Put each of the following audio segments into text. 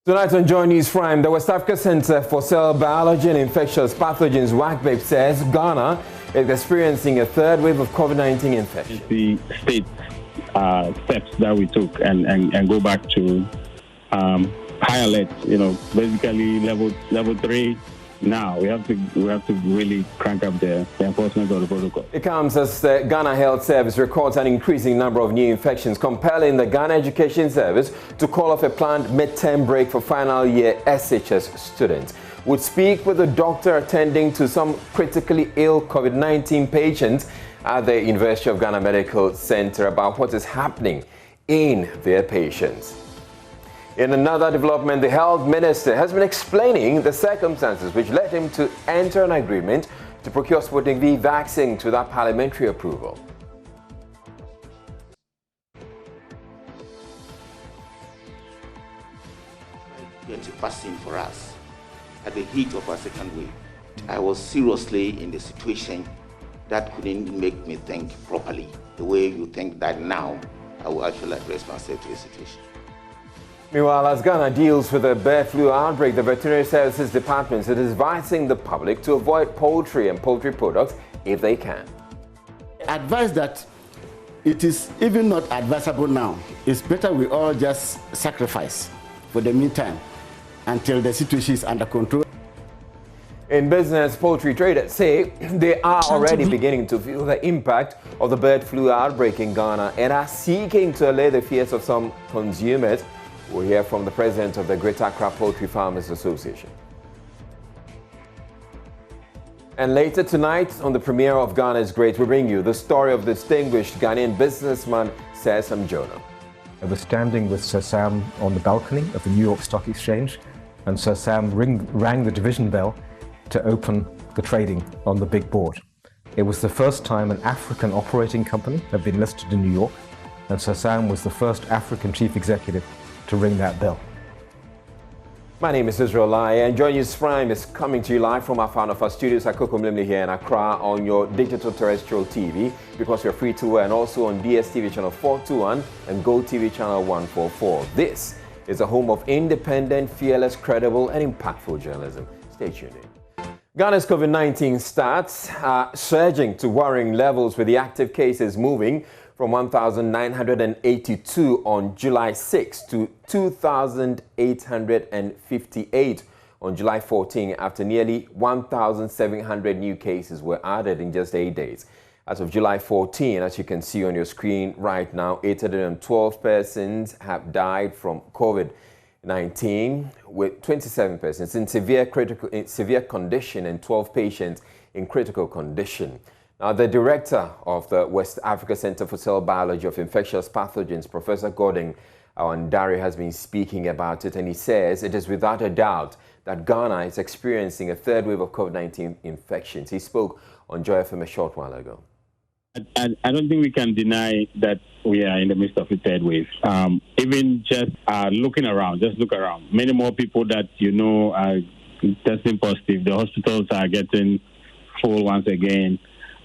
Tonight on Joy News Prime, the West Africa Center for Cell Biology and Infectious Pathogens, WACBIP, says Ghana is experiencing a third wave of COVID-19 infection. The state steps that we took and go back to high alert, basically level 3. Now we have to really crank up the enforcement of the protocol. It comes as the Ghana Health Service records an increasing number of new infections, compelling the Ghana Education Service to call off a planned midterm break for final year SHS students. We'll speak with a doctor attending to some critically ill COVID-19 patients at the University of Ghana Medical Center about what is happening in their patients. In another development, the health minister has been explaining the circumstances which led him to enter an agreement to procure Sputnik V vaccine without parliamentary approval. Get a vaccine for us at the heat of our second wave. I was seriously in the situation that couldn't make me think properly. The way you think that now, I will actually address myself to the situation. Meanwhile, as Ghana deals with a bird flu outbreak, the Veterinary Services Department is advising the public to avoid poultry and poultry products if they can. Advise that it is even not advisable now. It's better we all just sacrifice for the meantime until the situation is under control. In business, poultry traders say they are already beginning to feel the impact of the bird flu outbreak in Ghana and are seeking to allay the fears of some consumers. We'll hear from the president of the Greater Accra Poultry Farmers Association. And later tonight, on the premiere of Ghana's Great, we bring you the story of distinguished Ghanaian businessman Sam Jonah. I was standing with Sir Sam on the balcony of the New York Stock Exchange, and Sir Sam rang the division bell to open the trading on the big board. It was the first time an African operating company had been listed in New York, and Sir Sam was the first African chief executive to ring that bell. My name is Israel Lai, and Joy News Prime is coming to you live from our studios at Kokomlimli here in Accra on your digital terrestrial TV, because you're free to air, and also on DSTV channel 421 and GoTV channel 144. This is a home of independent, fearless, credible, and impactful journalism. Stay tuned in. Ghana's COVID-19 stats are surging to worrying levels, with the active cases moving from 1,982 on July 6 to 2,858 on July 14 after nearly 1,700 new cases were added in just 8 days. As of July 14, as you can see on your screen right now, 812 persons have died from COVID-19, with 27 persons in severe condition and 12 patients in critical condition. Now, the director of the West Africa Center for Cell Biology of Infectious Pathogens, Professor Gordon Awandare, has been speaking about it, and he says it is without a doubt that Ghana is experiencing a third wave of COVID-19 infections. He spoke on Joy FM a short while ago. I don't think we can deny that we are in the midst of a third wave. Even just looking around, just look around. Many more people that are testing positive. The hospitals are getting full once again.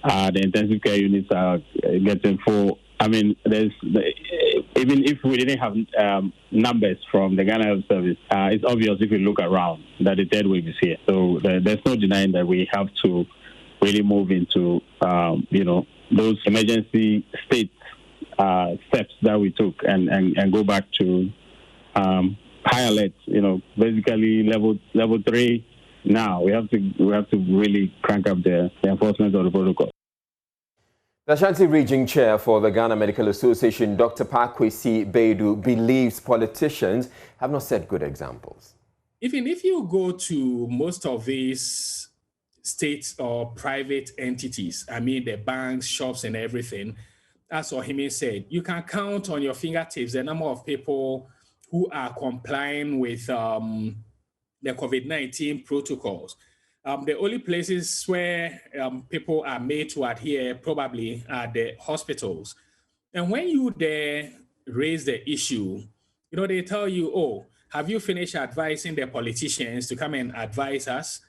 The intensive care units are getting full. I mean, even if we didn't have numbers from the Ghana Health Service, it's obvious if you look around that the third wave is here. So there's no denying that we have to really move into, those emergency state steps that we took and go back to high alert. Basically level 3. Now we have to really crank up the enforcement of the protocol. The Ashanti Region Chair for the Ghana Medical Association, Dr. Pakwesi Beidu, believes politicians have not set good examples. Even if you go to most of these state or private entities, I mean the banks, shops and everything, as Ohimi said, you can count on your fingertips the number of people who are complying with the COVID-19 protocols. The only places where people are made to adhere probably are the hospitals. And when you there raise the issue, they tell you, oh, have you finished advising the politicians to come and advise us?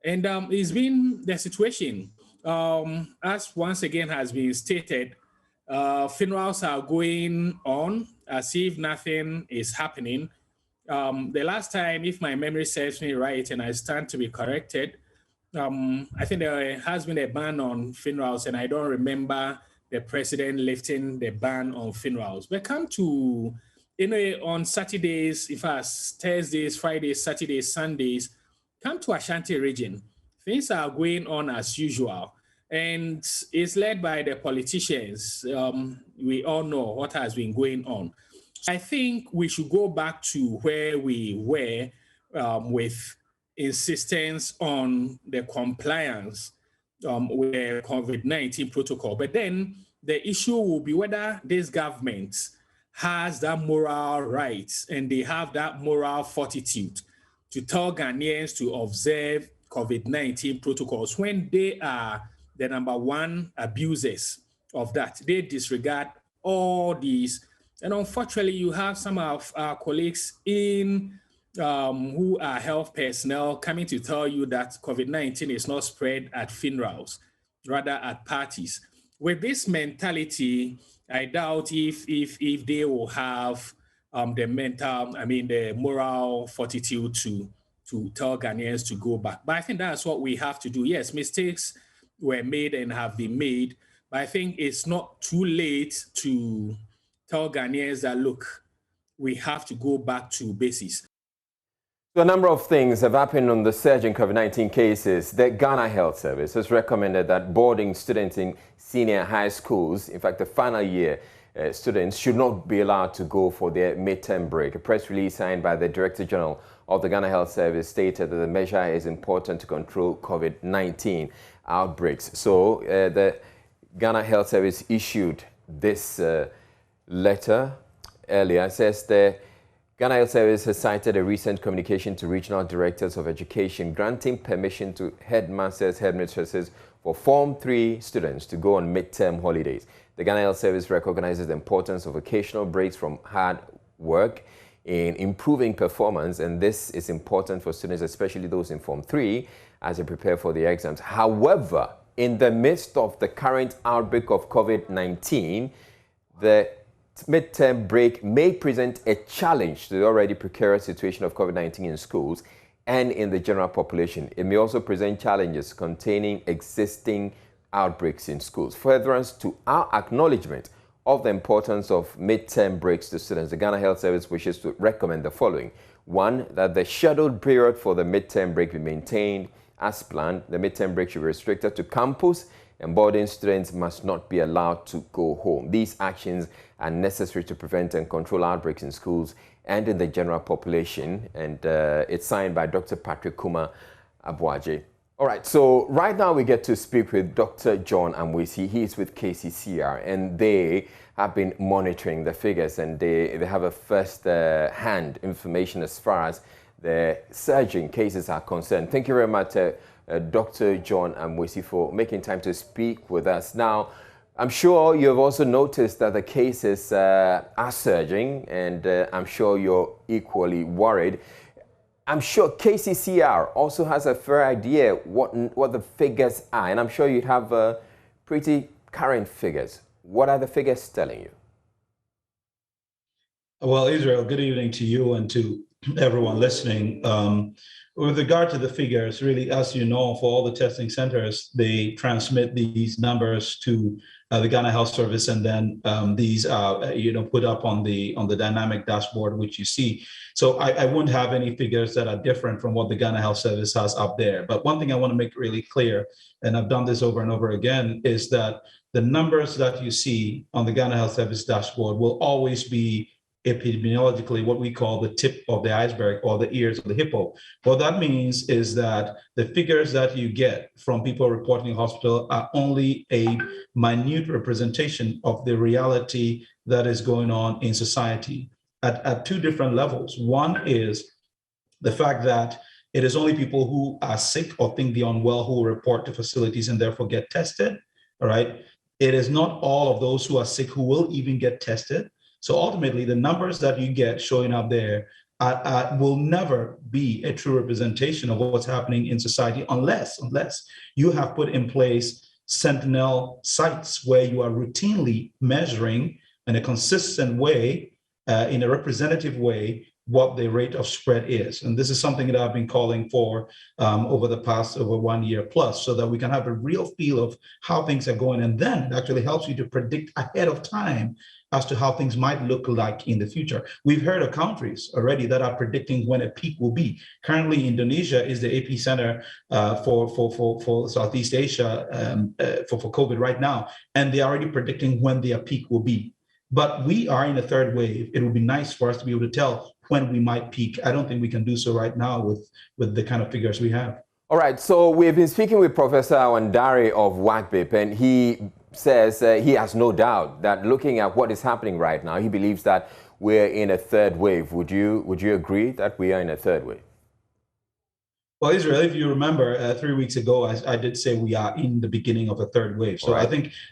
And it's been the situation. As once again has been stated, funerals are going on as if nothing is happening. The last time, if my memory serves me right, and I stand to be corrected, I think there has been a ban on funerals, and I don't remember the president lifting the ban on funerals. But come to, on Saturdays, in fact, Thursdays, Fridays, Saturdays, Sundays, come to Ashanti region. Things are going on as usual, and it's led by the politicians. We all know what has been going on. I think we should go back to where we were with insistence on the compliance with the COVID-19 protocol. But then the issue will be whether this government has that moral right and they have that moral fortitude to tell Ghanaians to observe COVID-19 protocols when they are the number one abusers of that. They disregard all these. And unfortunately, you have some of our colleagues in who are health personnel coming to tell you that COVID-19 is not spread at funerals, rather at parties. With this mentality, I doubt if they will have the moral fortitude to tell Ghanaians to go back. But I think that's what we have to do. Yes, mistakes were made and have been made, but I think it's not too late to tell Ghanaians that, look, we have to go back to basics. So a number of things have happened on the surge in COVID-19 cases. The Ghana Health Service has recommended that boarding students in senior high schools, in fact the final year students, should not be allowed to go for their midterm break. A press release signed by the Director General of the Ghana Health Service stated that the measure is important to control COVID-19 outbreaks. So the Ghana Health Service issued this letter earlier. It says the Ghana Health Service has cited a recent communication to regional directors of education granting permission to headmasters, headmistresses for Form 3 students to go on midterm holidays. The Ghana Health Service recognizes the importance of occasional breaks from hard work in improving performance, and this is important for students, especially those in Form 3, as they prepare for the exams. However, in the midst of the current outbreak of COVID-19, the midterm break may present a challenge to the already precarious situation of COVID-19 in schools and in the general population. It may also present challenges containing existing outbreaks in schools. Furtherance to our acknowledgement of the importance of midterm breaks to students, the Ghana Health Service wishes to recommend the following. One, that the scheduled period for the midterm break be maintained as planned. The midterm break should be restricted to campus, and boarding students must not be allowed to go home. These actions are necessary to prevent and control outbreaks in schools and in the general population. And it's signed by Dr. Patrick Kuma Abuaje. All right, so right now we get to speak with Dr. John Amwesi. He is with KCCR, and they have been monitoring the figures, and they have a first-hand information as far as the surging cases are concerned. Thank you very much, Dr. John Amwesi, for making time to speak with us. Now, I'm sure you have also noticed that the cases are surging, and I'm sure you're equally worried. I'm sure KCCR also has a fair idea what the figures are, and I'm sure you have pretty current figures. What are the figures telling you? Well, Israel, good evening to you and to everyone listening. With regard to the figures, really, as you know, for all the testing centers, they transmit these numbers to the Ghana Health Service, and then these put up on the dynamic dashboard, which you see. So I wouldn't have any figures that are different from what the Ghana Health Service has up there. But one thing I want to make really clear, and I've done this over and over again, is that the numbers that you see on the Ghana Health Service dashboard will always be epidemiologically what we call the tip of the iceberg, or the ears of the hippo. What that means is that the figures that you get from people reporting in hospital are only a minute representation of the reality that is going on in society at two different levels. One is the fact that it is only people who are sick or think they're unwell who report to facilities and therefore get tested. All right. It is not all of those who are sick who will even get tested. So ultimately, the numbers that you get showing up there will never be a true representation of what's happening in society unless you have put in place sentinel sites where you are routinely measuring in a consistent way, in a representative way, what the rate of spread is. And this is something that I've been calling for over 1 year plus, so that we can have a real feel of how things are going. And then it actually helps you to predict ahead of time as to how things might look like in the future. We've heard of countries already that are predicting when a peak will be. Currently, Indonesia is the epicenter for Southeast Asia for COVID right now, and they're already predicting when their peak will be. But we are in a third wave. It would be nice for us to be able to tell when we might peak. I don't think we can do so right now with the kind of figures we have. All right, so we've been speaking with Professor Wandari of WACBIP, and he says he has no doubt that looking at what is happening right now, he believes that we're in a third wave. Would you agree that we are in a third wave? Well, Israel, if you remember, 3 weeks ago, I did say we are in the beginning of a third wave. So right.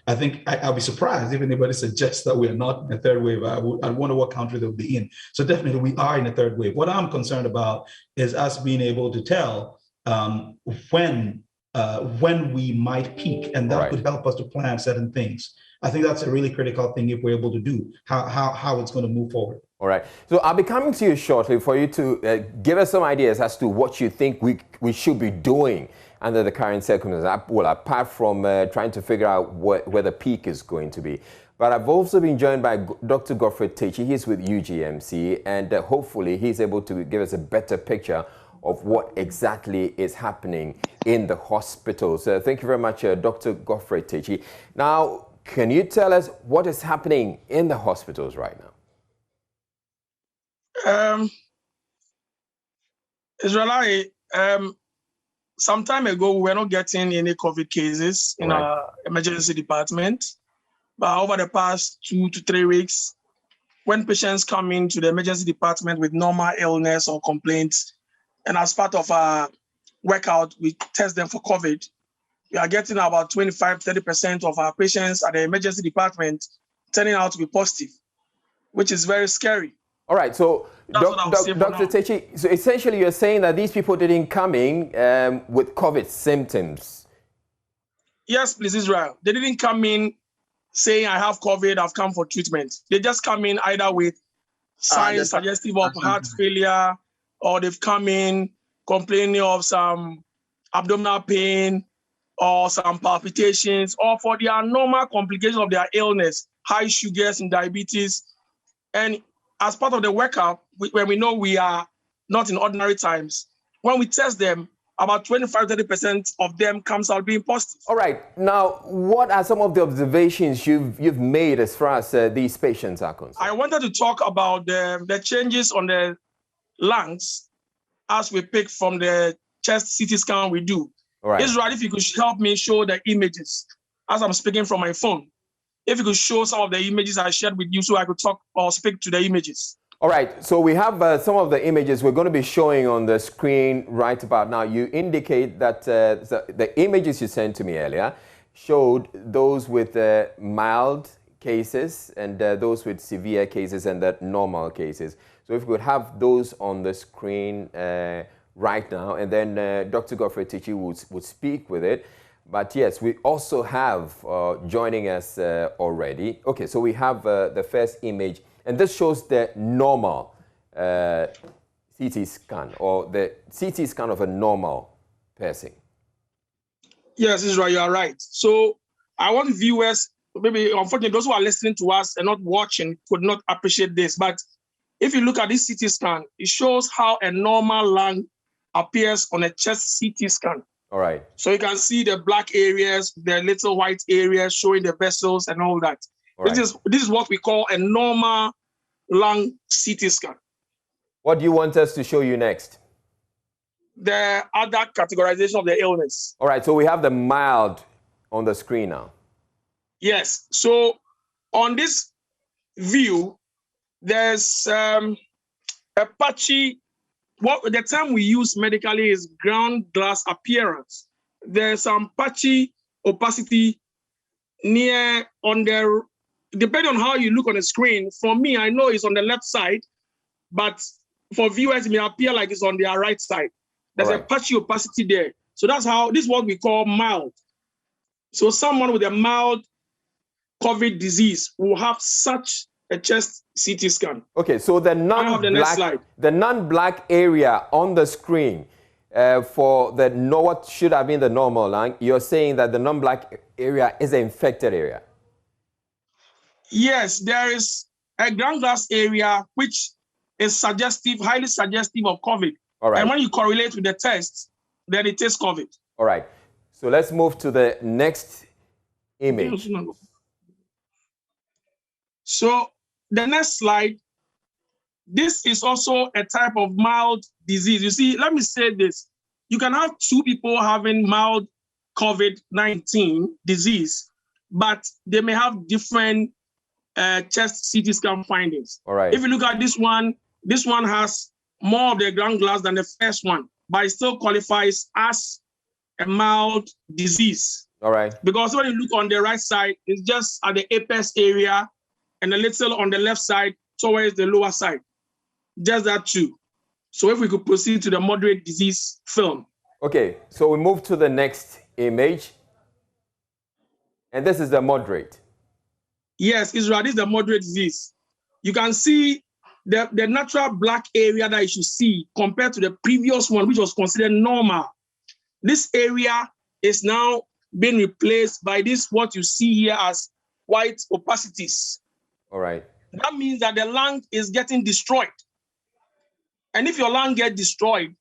I think I'll be surprised if anybody suggests that we are not in a third wave. I wonder what country they'll be in. So definitely we are in a third wave. What I'm concerned about is us being able to tell when we might peak, and that could help us to plan certain things. I think that's a really critical thing if we're able to do how it's going to move forward. All right. So I'll be coming to you shortly for you to give us some ideas as to what you think we should be doing under the current circumstances. Well, apart from trying to figure out where the peak is going to be. But I've also been joined by Dr. Godfrey Techi. He's with UGMC, and hopefully he's able to give us a better picture of what exactly is happening in the hospitals. Thank you very much, Dr. Godfrey Techi. Now, can you tell us what is happening in the hospitals right now? Israeli, some time ago, we were not getting any COVID cases in our emergency department. But over the past 2 to 3 weeks, when patients come into the emergency department with normal illness or complaints, and as part of our workout, we test them for COVID, we are getting about 25-30% of our patients at the emergency department turning out to be positive, which is very scary. All right, so Dr. Techi, so essentially you're saying that these people didn't come in with COVID symptoms. Yes, please, Israel. They didn't come in saying, I have COVID, I've come for treatment. They just come in either with signs suggestive of heart failure, or they've come in complaining of some abdominal pain or some palpitations, or for their normal complications of their illness, high sugars and diabetes. And as part of the workup, when we know we are not in ordinary times, when we test them, about 25-30% of them comes out being positive. All right. Now, what are some of the observations you've made as far as these patients are concerned? I wanted to talk about the changes on the lungs as we pick from the chest CT scan we do. All right. Israel, if you could help me show the images as I'm speaking from my phone. If you could show some of the images I shared with you so I could talk or speak to the images. All right, so we have some of the images we're going to be showing on the screen right about now. You indicate that the images you sent to me earlier showed those with mild cases and those with severe cases and the normal cases. So if we could have those on the screen right now, and then Dr. Godfrey Techi would speak with it. But yes, we also have joining us already. Okay, so we have the first image, and this shows the normal CT scan, or the CT scan of a normal person. Yes, Israel, you are right. So I want viewers, maybe unfortunately those who are listening to us and not watching could not appreciate this. But if you look at this CT scan, it shows how a normal lung appears on a chest CT scan. All right. So you can see the black areas, the little white areas showing the vessels and all that. All right. This is what we call a normal lung CT scan. What do you want us to show you next? The other categorization of the illness. All right. So we have the mild on the screen now. Yes. So on this view, there's a patchy. What the term we use medically is ground glass appearance. There's some patchy opacity near on the, depending on how you look on the screen. For me, I know it's on the left side, but for viewers, it may appear like it's on their right side. There's a patchy opacity there. So that's how, this is what we call mild. So someone with a mild COVID disease will have such a chest CT scan. Okay, so the non-black area on the screen for what should have been the normal lung, you're saying that the non-black area is an infected area? Yes, there is a ground glass area which is suggestive, highly suggestive of COVID. All right. And when you correlate with the test, then it is COVID. All right. So let's move to the next image. So the next slide, this is also a type of mild disease. You see, let me say this. You can have two people having mild COVID-19 disease, but they may have different chest CT scan findings. All right. If you look at this one has more of the ground glass than the first one, but it still qualifies as a mild disease. All right. Because when you look on the right side, it's just at the apex area and a little on the left side towards the lower side. Just that too. So if we could proceed to the moderate disease film. Okay, so we move to the next image. And this is the moderate. Yes, Israel, this is the moderate disease. You can see the natural black area that you should see compared to the previous one, which was considered normal. This area is now being replaced by this, what you see here as white opacities. All right. That means that the lung is getting destroyed. And if your lung gets destroyed,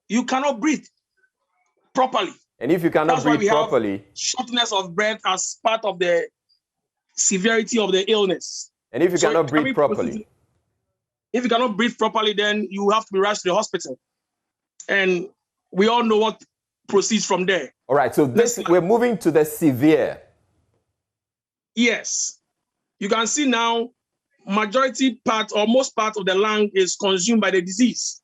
you cannot breathe properly. And if you cannot breathe properly, shortness of breath as part of the severity of the illness. And if you cannot breathe properly? If you cannot breathe properly, then you have to be rushed to the hospital. And we all know what proceeds from there. All right, so we're moving to the severe. Yes. You can see now, majority part or most part of the lung is consumed by the disease.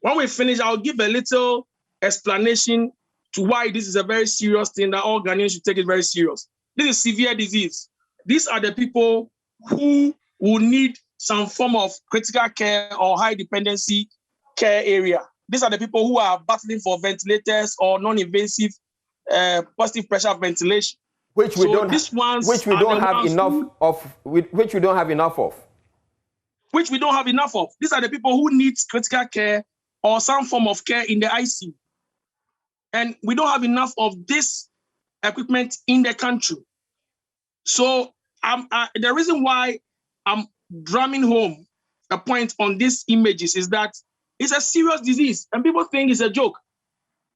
When we finish, I'll give a little explanation to why this is a very serious thing that all Ghanaians should take it very serious. This is severe disease. These are the people who will need some form of critical care or high dependency care area. These are the people who are battling for ventilators or non-invasive positive pressure ventilation. Which we don't have enough of. These are the people who need critical care or some form of care in the ICU. And we don't have enough of this equipment in the country. So the reason why I'm drumming home a point on these images is that it's a serious disease and people think it's a joke.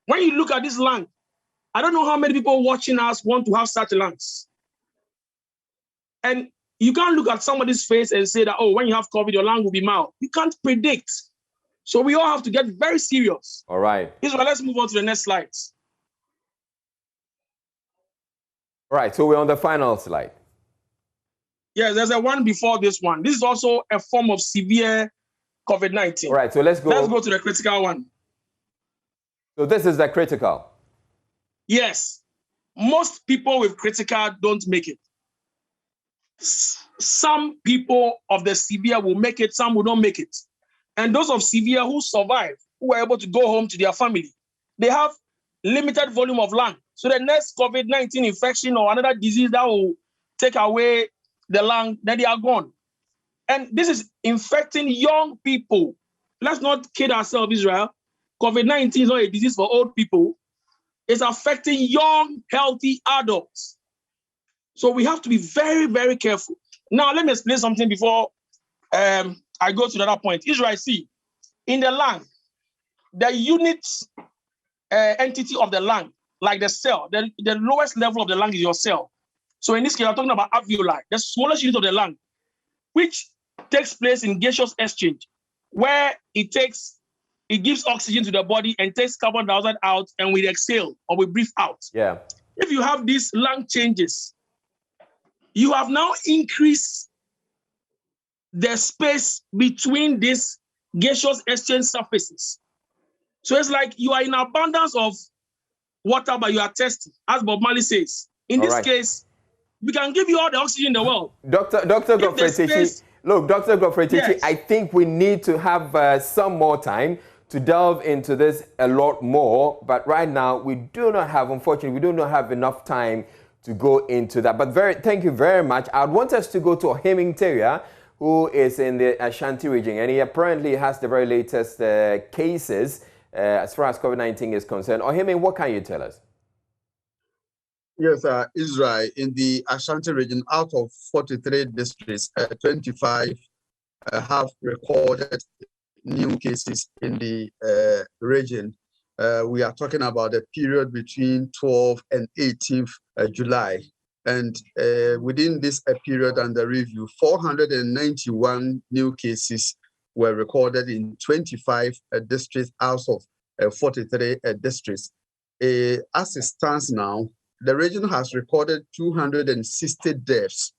When you look at this lung, I don't know how many people watching us want to have such lungs. And you can't look at somebody's face and say that, oh, when you have COVID, your lung will be mild. You can't predict. So we all have to get very serious. All right. Israel, let's move on to the next slides. All right, so we're on the final slide. Yes, there's a one before this one. This is also a form of severe COVID-19. All right, so let's go to the critical one. So this is the critical. Yes. Most people with critical don't make it. Some people of the severe will make it, some will not make it. And those of severe who survive, who are able to go home to their family, they have limited volume of lung. So the next COVID-19 infection or another disease that will take away the lung, then they are gone. And this is infecting young people. Let's not kid ourselves, Israel. COVID-19 is not a disease for old people. It's affecting young, healthy adults. So we have to be very, very careful. Now, let me explain something before I go to the other point. Israel, see, in the lung, the unit entity of the lung, like the cell, the lowest level of the lung is your cell. So in this case, I'm talking about alveoli, the smallest unit of the lung, which takes place in gaseous exchange, where it gives oxygen to the body and takes carbon dioxide out, and we exhale or we breathe out. Yeah. If you have these lung changes, you have now increased the space between these gaseous exchange surfaces. So it's like you are in abundance of water, but you are thirsty, as Bob Marley says. In this case, we can give you all the oxygen in the world. Dr. Godfrey, look, Dr. Godfrey, yes. I think we need to have some more time to delve into this a lot more. But right now, we do not have, unfortunately, we do not have enough time to go into that. But thank you very much. I want us to go to Ohiming Teria, who is in the Ashanti region, and he apparently has the very latest cases as far as COVID-19 is concerned. Ohiming, what can you tell us? Yes, Israel, in the Ashanti region, out of 43 districts, 25 have recorded new cases in the region. We are talking about a period between 12th and 18th July. And within this period under review, 491 new cases were recorded in 25 districts out of 43 districts. As it stands now, the region has recorded 260 deaths.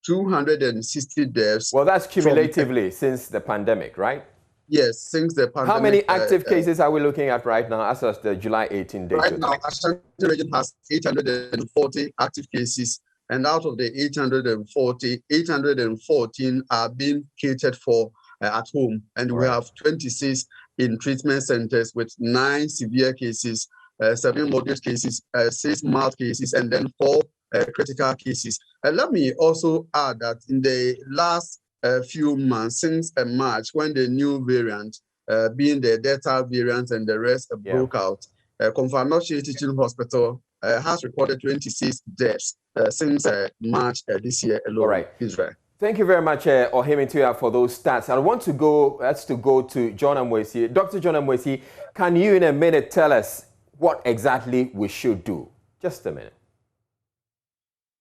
260 deaths. Well, that's cumulatively since the pandemic, right? Yes, since the pandemic. How many active cases are we looking at right now as of the July 18 date? Right now, Ashanti region has 840 active cases, and out of the 840, 814 are being catered for at home, and we have 26 in treatment centers with 9 severe cases, 7 moderate cases, 6 mild cases, and then 4 critical cases. Let me also add that in the last few months, since March, when the new variant, being the Delta variant and the rest broke out, Konfanoche Teaching Hospital has recorded 26 deaths since March this year alone. All right. Israel. Thank you very much, Ohiming Teria, for those stats. I want to go to John Amwesi. Dr. John Amwesi, can you in a minute tell us what exactly we should do? Just a minute.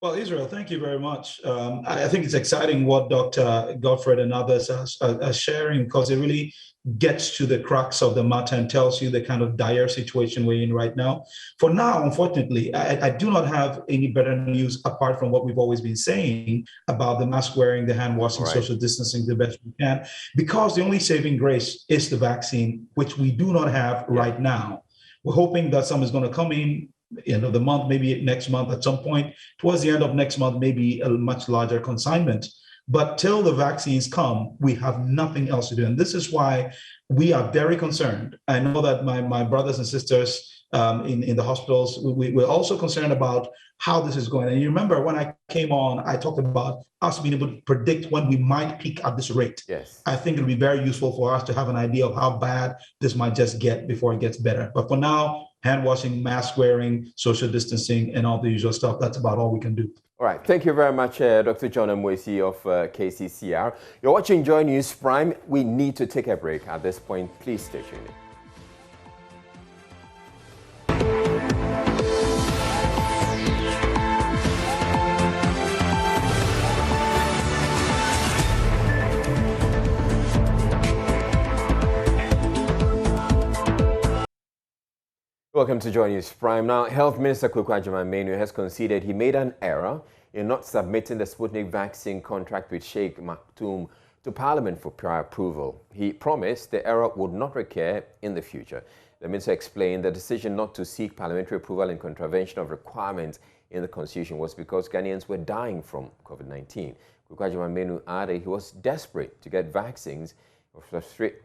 Well, Israel, thank you very much. I think it's exciting what Dr. Godfred and others are sharing, because it really gets to the crux of the matter and tells you the kind of dire situation we're in right now. For now, unfortunately, I do not have any better news apart from what we've always been saying about the mask wearing, the hand washing, social distancing the best we can, because the only saving grace is the vaccine, which we do not have right now. We're hoping that some is going to come in end of the month, maybe next month at some point. Towards the end of next month, maybe a much larger consignment. But till the vaccines come, we have nothing else to do. And this is why we are very concerned. I know that my brothers and sisters in the hospitals, we're also concerned about how this is going. And you remember when I came on, I talked about us being able to predict when we might peak at this rate. Yes. I think it'll be very useful for us to have an idea of how bad this might just get before it gets better. But for now, hand washing, mask wearing, social distancing, and all the usual stuff, that's about all we can do. All right. Thank you very much, Dr. John Amwesi of KCCR. You're watching Joy News Prime. We need to take a break at this point. Please stay tuned. Welcome to Joy News Prime. Now, Health Minister Kwaku Agyeman-Manu has conceded he made an error in not submitting the Sputnik vaccine contract with Sheikh Maktoum to Parliament for prior approval. He promised the error would not recur in the future. The minister explained the decision not to seek parliamentary approval in contravention of requirements in the Constitution was because Ghanaians were dying from COVID-19. Kwaku Agyeman-Manu added he was desperate to get vaccines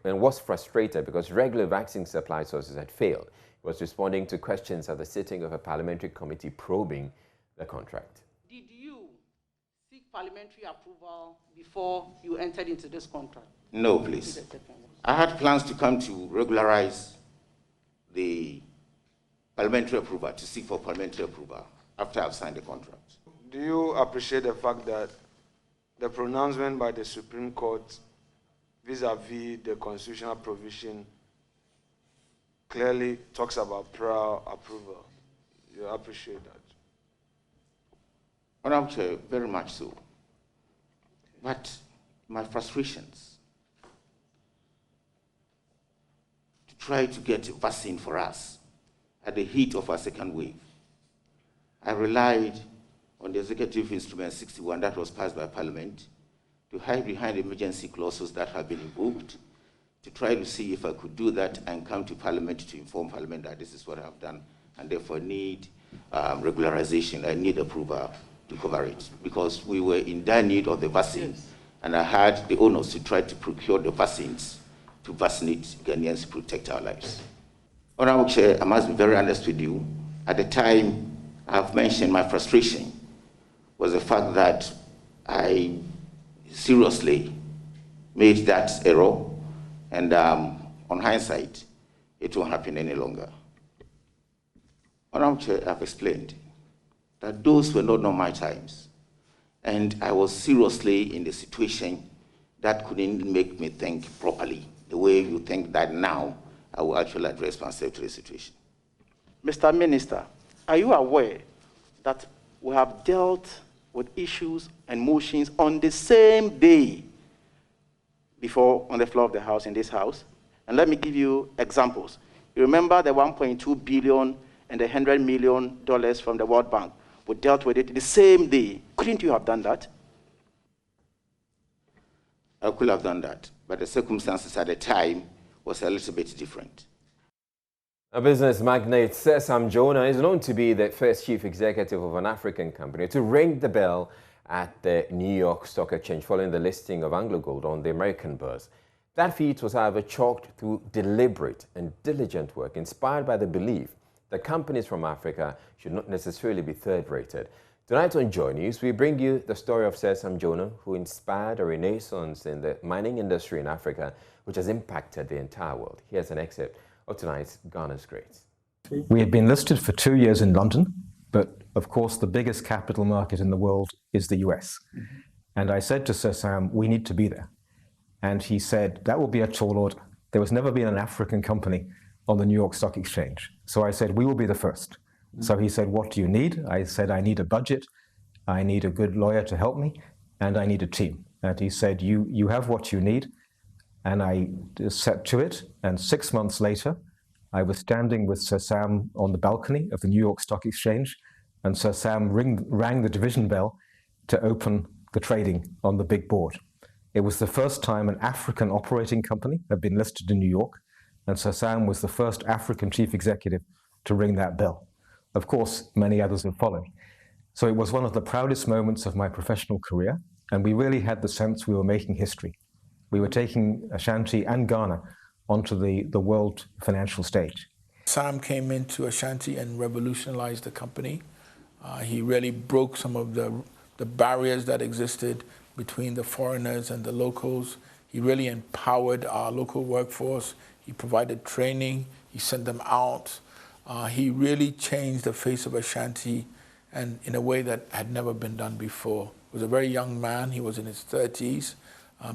and was frustrated because regular vaccine supply sources had failed. He was responding to questions at the sitting of a parliamentary committee probing the contract. Did you seek parliamentary approval before you entered into this contract? No, please. I had plans to come to regularize the parliamentary approval, to seek for parliamentary approval after I've signed the contract. Do you appreciate the fact that the pronouncement by the Supreme Court vis-a-vis the constitutional provision clearly talks about prior approval? You appreciate that? Honourable Chair, very much so. But my frustrations to try to get a vaccine for us at the heat of our second wave, I relied on the Executive Instrument 61 that was passed by Parliament to hide behind emergency clauses that have been invoked, to try to see if I could do that and come to Parliament to inform Parliament that this is what I've done and therefore need regularization. I need approval to cover it because we were in dire need of the vaccine, and I had the onus to try to procure the vaccines to vaccinate Ghanaians to protect our lives. Honourable Chair, I must be very honest with you. At the time, I've mentioned my frustration was the fact that I seriously made that error, and on hindsight, it won't happen any longer. Honorable Chair, I've explained that those were not normal times, and I was seriously in the situation that couldn't make me think properly, the way you think that now I will actually address myself to the situation. Mr. Minister, are you aware that we have dealt with issues and motions on the same day before on the floor of the House, in this House? And let me give you examples. You remember the 1.2 billion and the $100 million from the World Bank? We dealt with it the same day. Couldn't you have done that? I could have done that, but the circumstances at the time was a little bit different. A business magnate, Sam Jonah, is known to be the first chief executive of an African company to ring the bell at the New York Stock Exchange following the listing of AngloGold on the American Börse. That feat was, however, chalked through deliberate and diligent work inspired by the belief that companies from Africa should not necessarily be third-rated. Tonight on Joy News, we bring you the story of Sam Jonah, who inspired a renaissance in the mining industry in Africa, which has impacted the entire world. Here's an excerpt of tonight's Ghana's Greats. We have been listed for 2 years in London, but of course the biggest capital market in the world is the US. And I said to Sir Sam, we need to be there. And he said, that will be a tall order. There has never been an African company on the New York Stock Exchange. So I said, we will be the first. So he said, what do you need? I said, I need a budget, I need a good lawyer to help me, and I need a team. And he said, you have what you need. And I set to it, and 6 months later, I was standing with Sir Sam on the balcony of the New York Stock Exchange, and Sir Sam rang the division bell to open the trading on the big board. It was the first time an African operating company had been listed in New York, and Sir Sam was the first African chief executive to ring that bell. Of course, many others have followed. So it was one of the proudest moments of my professional career, and we really had the sense we were making history. We were taking Ashanti and Ghana onto the world financial stage. Sam came into Ashanti and revolutionized the company. He really broke some of the barriers that existed between the foreigners and the locals. He really empowered our local workforce. He provided training. He sent them out. He really changed the face of Ashanti, and in a way that had never been done before. He was a very young man. He was in his 30s.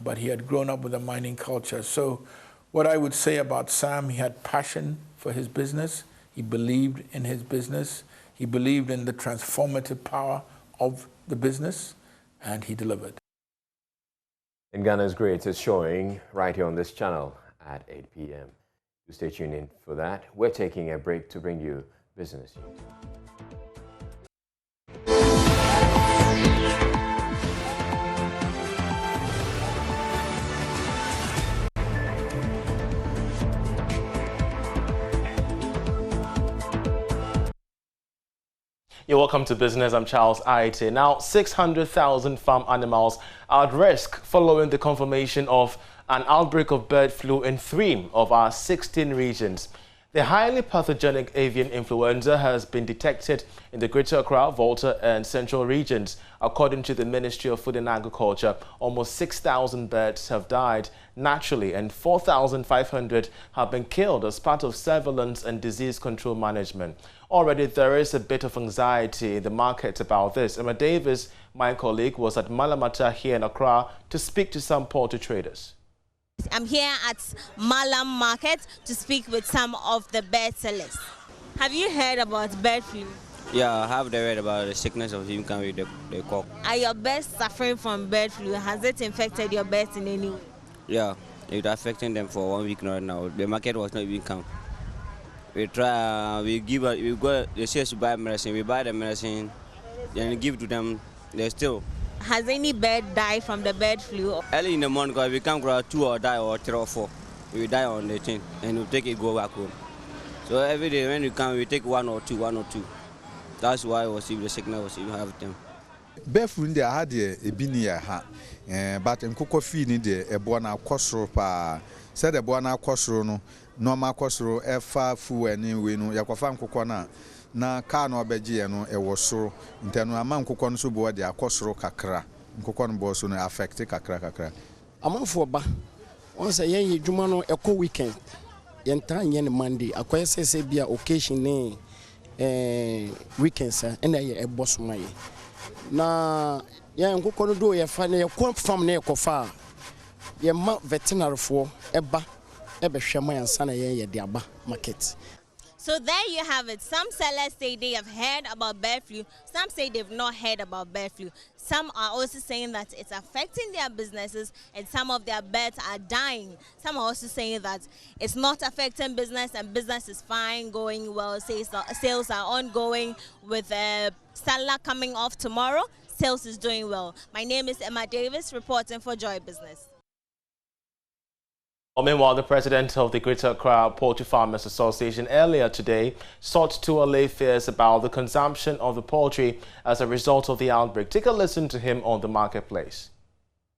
But he had grown up with a mining culture. So what I would say about Sam, he had passion for his business. He believed in his business. He believed in the transformative power of the business, and he delivered. In Ghana's Greats is showing right here on this channel at 8 p.m. You stay tuned in for that. We're taking a break to bring you business news. You're welcome to Business. I'm Charles Aite. Now, 600,000 farm animals are at risk following the confirmation of an outbreak of bird flu in 3 of our 16 regions. The highly pathogenic avian influenza has been detected in the Greater Accra, Volta and Central regions. According to the Ministry of Food and Agriculture, almost 6,000 birds have died naturally and 4,500 have been killed as part of surveillance and disease control management. Already there is a bit of anxiety in the market about this. Emma Davis, my colleague, was at Malamata here in Accra to speak to some poultry traders. I'm here at Malam Market to speak with some of the bird sellers. Have you heard about bird flu? Yeah, I have read about the sickness of him coming with the cock. Are your birds suffering from bird flu? Has it infected your birds in any way? Yeah, it's affecting them for 1 week right now. The market was not even come. We try, we go, they say to buy medicine, we buy the medicine, then give to them, they still. Has any bird died from the bird flu? Early in the morning, because we come grab 2 or die or 3 or 4. We die on the thing and we take it, go back home. So every day when we come, we take 1 or 2. That's why was even the sickness was even have them. Bird flu in the had a binia ha, but in cocoa feed in the Ebona Cosro pa said Ebona Cosro no normal Cosro F4 fu and we know Yakofan Cocona na car no obegye no e wo soro ntano ama nkokɔ no so bo de akɔsoro kakra nkokɔ no bo so no affect kakra amanfo ba on say yen dwuma no ɛkɔ weekend yen tan yen Monday akoye sese bia occasion ne weekends na ye eboso maye na yen nkokɔ no do ye fa ne ye kɔ fam ne ye fa ye ma veterinary fo eba ebehwe ma yansa na yen ye de aba market. So there you have it. Some sellers say they have heard about bird flu. Some say they've not heard about bird flu. Some are also saying that it's affecting their businesses and some of their birds are dying. Some are also saying that it's not affecting business and business is fine, going well. Sales are ongoing with Salah coming off tomorrow. Sales is doing well. My name is Emma Davis, reporting for Joy Business. Meanwhile, the president of the Greater Accra Poultry Farmers Association earlier today sought to allay fears about the consumption of the poultry as a result of the outbreak. Take a listen to him on the marketplace.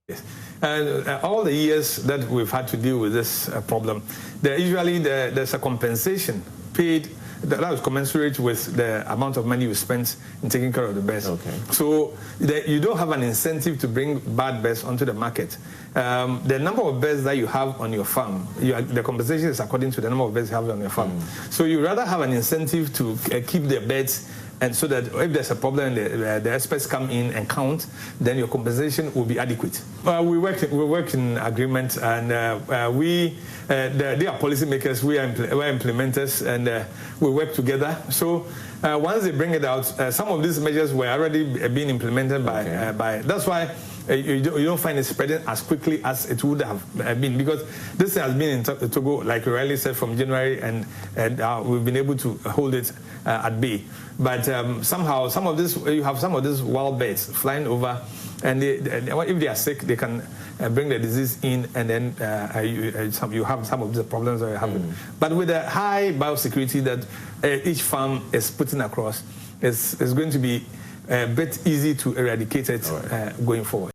Yes. And all the years that we've had to deal with this problem, there's a compensation paid that was commensurate with the amount of money you spent in taking care of the birds. Okay. So you don't have an incentive to bring bad birds onto the market. The number of birds that you have on your farm, the compensation is according to the number of birds you have on your farm. So you rather have an incentive to keep the birds, and so that if there's a problem, the experts come in and count, then your compensation will be adequate. We work in agreement, and they are policymakers, we are implementers, and we work together. So once they bring it out, some of these measures were already being implemented by that's why you don't find it spreading as quickly as it would have been, because this has been in Togo, like Riley said, from January, and we've been able to hold it at bay. But somehow, you have some of these wild birds flying over, and if they are sick, they can bring the disease in, and then you have some of the problems that you're having. But with the high biosecurity that each farm is putting across, it's going to be a bit easy to eradicate it going forward.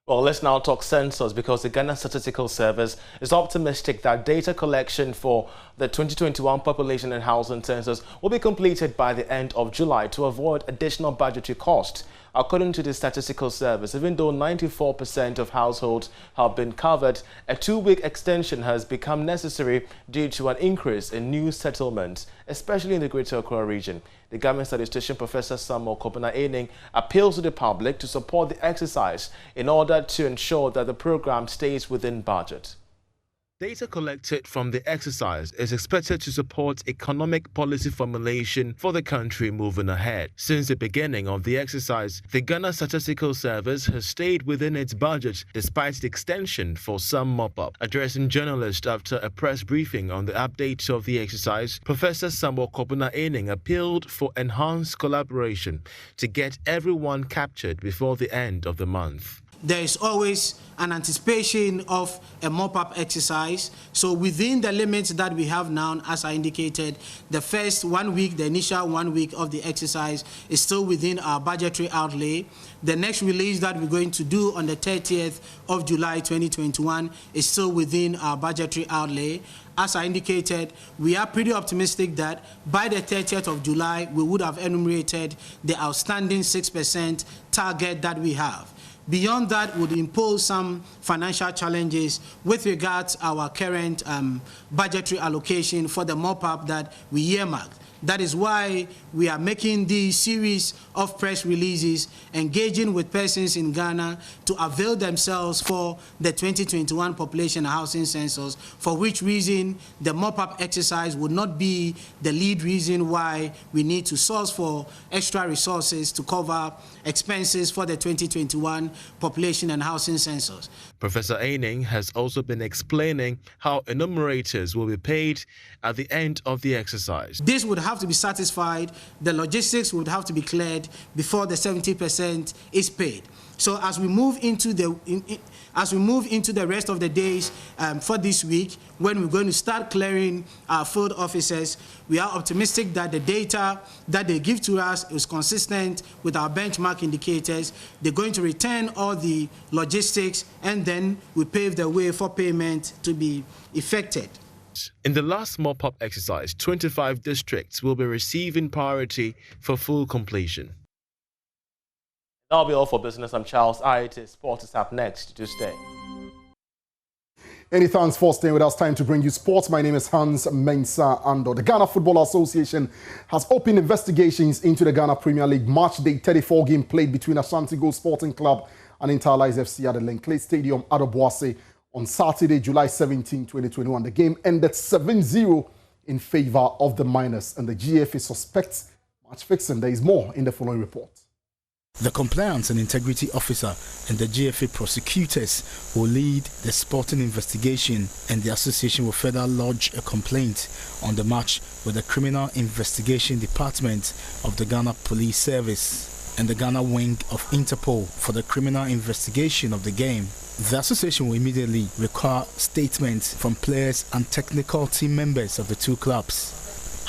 Well, let's now talk census, because the Ghana Statistical Service is optimistic that data collection for the 2021 population and housing census will be completed by the end of July to avoid additional budgetary costs. According to the Statistical Service, even though 94% of households have been covered, a 2-week extension has become necessary due to an increase in new settlements, especially in the Greater Accra region. The government statistician, Professor Sam Jonah, appeals to the public to support the exercise in order to ensure that the program stays within budget. Data collected from the exercise is expected to support economic policy formulation for the country moving ahead. Since the beginning of the exercise, the Ghana Statistical Service has stayed within its budget despite the extension for some mop-up. Addressing journalists after a press briefing on the update of the exercise, Professor Sam Jonah appealed for enhanced collaboration to get everyone captured before the end of the month. There is always an anticipation of a mop-up exercise. So within the limits that we have now, as I indicated, the first 1 week, the initial 1 week of the exercise is still within our budgetary outlay. The next release that we're going to do on the 30th of July 2021 is still within our budgetary outlay. As I indicated, we are pretty optimistic that by the 30th of July, we would have enumerated the outstanding 6% target that we have. Beyond that would impose some financial challenges with regards to our current budgetary allocation for the mop-up that we earmarked. That is why we are making these series of press releases, engaging with persons in Ghana to avail themselves for the 2021 population housing census, for which reason the mop-up exercise would not be the lead reason why we need to source for extra resources to cover expenses for the 2021 population and housing census. Professor Aining has also been explaining how enumerators will be paid at the end of the exercise. This would have to be satisfied, the logistics would have to be cleared before the 70% is paid. So as we move into the rest of the days for this week, when we're going to start clearing our field officers, we are optimistic that the data that they give to us is consistent with our benchmark indicators. They're going to return all the logistics, and then we pave the way for payment to be effected. note, in the last mop-up exercise, 25 districts will be receiving priority for full completion. That'll be all for business. I'm Charles Aite. Sport is up next. To stay. Any thanks for staying with us. Time to bring you sports. My name is Hans Mensah Ando. The Ghana Football Association has opened investigations into the Ghana Premier League Match Day 34 game played between Ashanti Gold Sporting Club and Interlice FC at the Lenkley Stadium at Obuasi on Saturday, July 17, 2021. The game ended 7-0 in favour of the Miners, and the GFA suspects match fixing. There is more in the following report. The Compliance and Integrity Officer and the GFA prosecutors will lead the sporting investigation, and the association will further lodge a complaint on the match with the Criminal Investigation Department of the Ghana Police Service and the Ghana Wing of Interpol for the criminal investigation of the game. The association will immediately require statements from players and technical team members of the two clubs,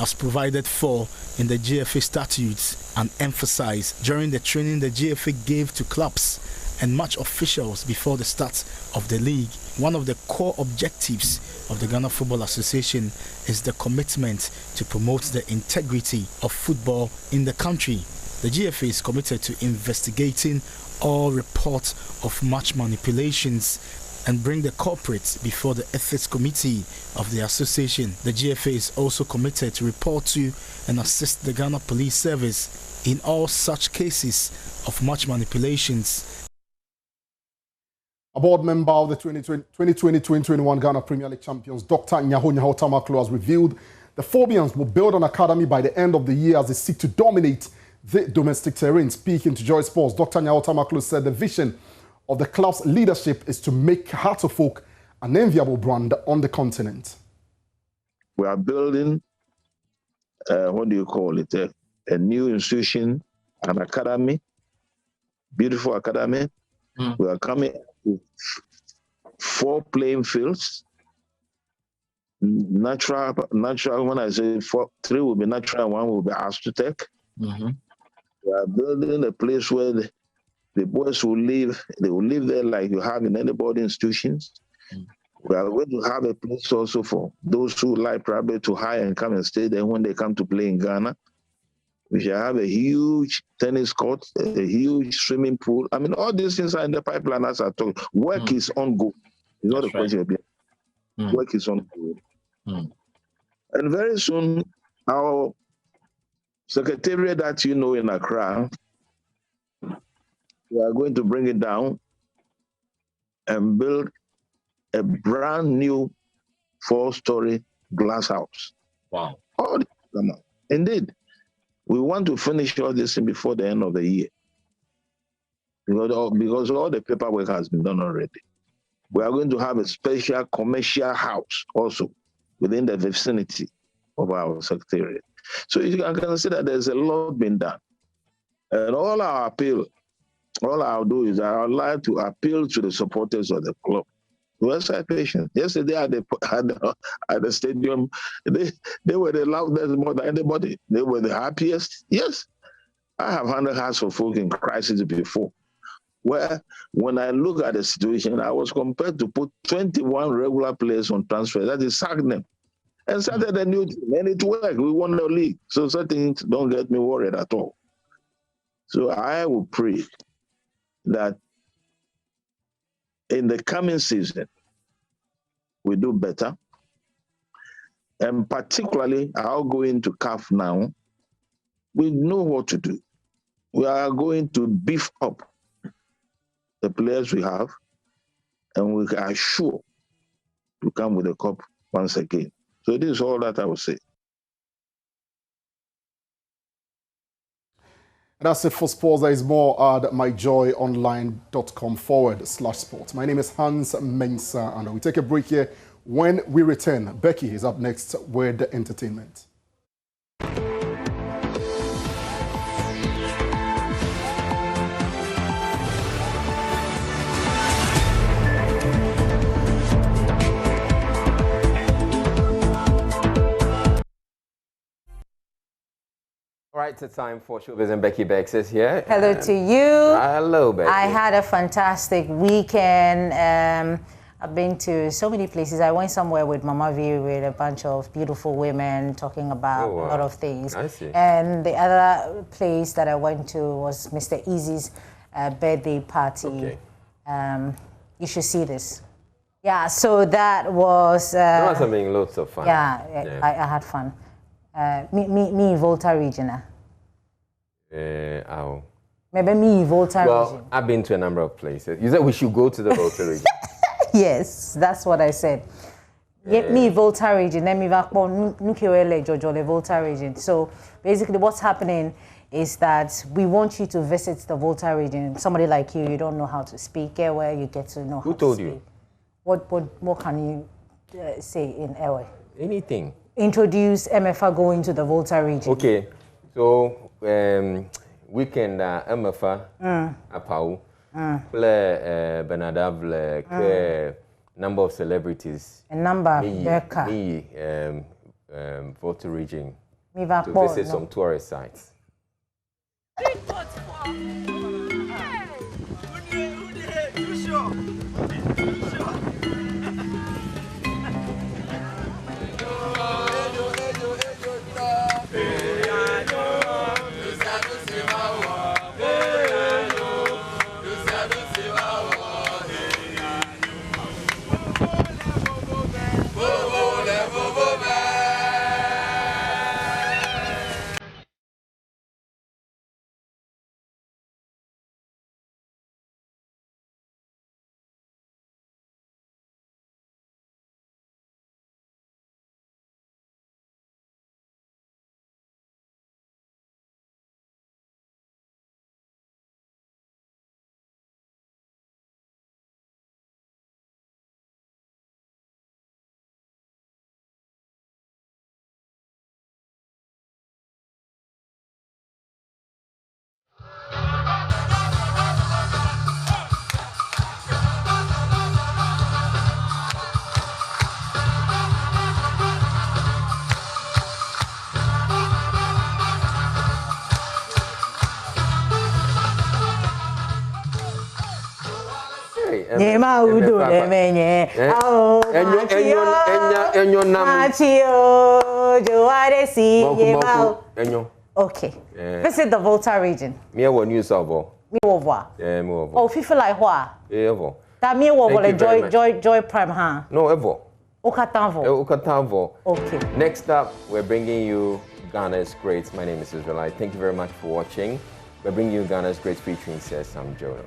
as provided for in the GFA statutes and emphasized during the training the GFA gave to clubs and match officials before the start of the league. One of the core objectives of the Ghana Football Association is the commitment to promote the integrity of football in the country. The GFA is committed to investigating all reports of match manipulations and bring the culprits before the Ethics Committee of the Association. The GFA is also committed to report to and assist the Ghana Police Service in all such cases of match manipulations. A board member of the 2020-2021 Ghana Premier League champions, Dr. Nyaho Tamaklo, has revealed the Phobians will build an academy by the end of the year as they seek to dominate the domestic terrain. Speaking to Joy Sports, Dr. Nyaho Tamaklo said the vision of the club's leadership is to make Heart of Oak an enviable brand on the continent. We are building, a new institution, an academy, beautiful academy. We are coming with 4 playing fields. Natural, when I say 4, 3 will be natural and 1 will be Astrotech. We are building a place where the boys will live. They will live there like you have in any boarding institutions. We are going to have a place also for those who like probably to hire and come and stay there when they come to play in Ghana. We shall have a huge tennis court, a huge swimming pool. I mean, all these things are in the pipeline as I told you. Work is ongoing. It's not a question of work is ongoing. And very soon, our secretariat that you know in Accra, we are going to bring it down and build a brand new 4-story glass house. Wow. Indeed. We want to finish all this before the end of the year. Because all the paperwork has been done already. We are going to have a special commercial house also within the vicinity of our secretariat. So you can consider there's a lot being done. And all I'll do is I would like to appeal to the supporters of the club. West patient. Yesterday at the stadium, they were the loudest more than anybody. They were the happiest. Yes, I have handled Hearts of Oak in crisis before, where when I look at the situation, I was compelled to put 21 regular players on transfer. That is sack them and started a new team, and it worked. We won the league, so certain things don't get me worried at all. So I will pray that in the coming season, we do better. And particularly, I'll go into CAF now. We know what to do. We are going to beef up the players we have, and we are sure to come with the cup once again. So this is all that I will say. That's it for sports. There is more at myjoyonline.com/sports. My name is Hans Mensah, and we take a break here. When we return, Becky is up next with the entertainment. All right, it's time for Showbiz, and Becky Bex is here. Hello to you. Hello, Becky. I had a fantastic weekend. I've been to so many places. I went somewhere with Mama V with a bunch of beautiful women talking about a lot of things. I see. And the other place that I went to was Mr. Easy's birthday party. Okay. You should see this. Yeah, so that was... that was having lots of fun. Yeah, I had fun. Me Volta region. Maybe me Volta region. Well, I've been to a number of places. You said we should go to the Volta region. Yes, that's what I said. Me Volta region, then me Jojo Volta region. So basically what's happening is that we want you to visit the Volta region. Somebody like you don't know how to speak where you get to know how to speak. Who told you? What can you say in Ewe? Anything. Introduce MFA going to the Volta region. Okay, so weekend MFA Apau Benadavle number of celebrities. A number Becca. Me Volta region to visit some tourist sites. Okay. Visit the Volta region. Me have news about. Me over. Yeah, me over. Oh, people like what? Yeah, ever. That me over joy prime, huh? No, ever. Okatanvo. Okatanvo. Okay. Next up, we're bringing you Ghana's Greats. My name is Israelite. Thank you very much for watching. We're bringing you Ghana's Greats featuring Sam Jonah.